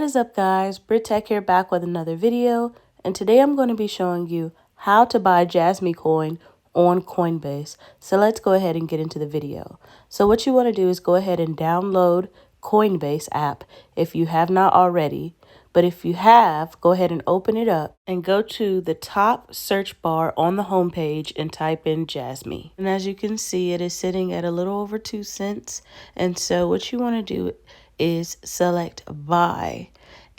is up, guys? Brit Tech here, back with another video, and today I'm going to be showing you how to buy JASMY coin on Coinbase. So let's go ahead and get into the video. So what you want to do is go ahead and download Coinbase app if you have not already. But if you have, go ahead and open it up and go to the top search bar on the home page and type in JASMY. And as you can see, it is sitting at a little over 2 cents. And so what you want to do is select buy.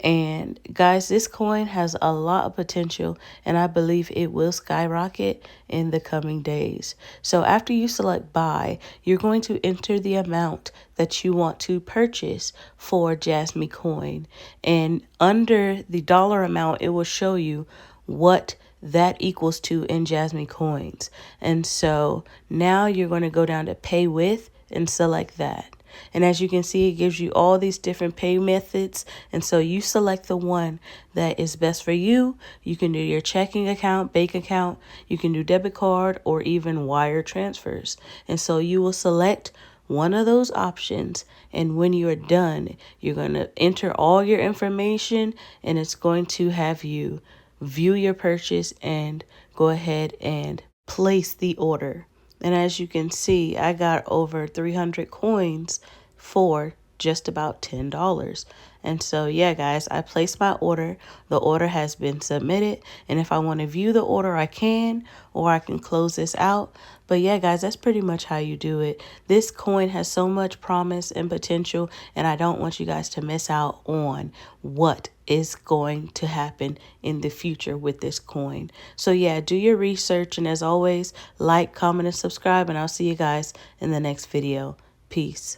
And guys, this coin has a lot of potential, and I believe it will skyrocket in the coming days. So after you select buy, you're going to enter the amount that you want to purchase for JASMY coin. And under the dollar amount, it will show you what that equals to in JASMY coins. And so now you're going to go down to pay with and select that. And as you can see, it gives you all these different pay methods. And so you select the one that is best for you. You can do your checking account, bank account, you can do debit card, or even wire transfers. And so you will select one of those options. And when you're done, you're going to enter all your information, and it's going to have you view your purchase and go ahead and place the order. And as you can see, I got over 300 coins for just about $10. And so, yeah, guys, I placed my order. The order has been submitted. And if I want to view the order, I can, or I can close this out. But yeah, guys, that's pretty much how you do it. This coin has so much promise and potential, and I don't want you guys to miss out on what is going to happen in the future with this coin. So yeah, do your research, and as always, like, comment, and subscribe, and I'll see you guys in the next video. Peace.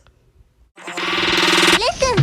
Listen.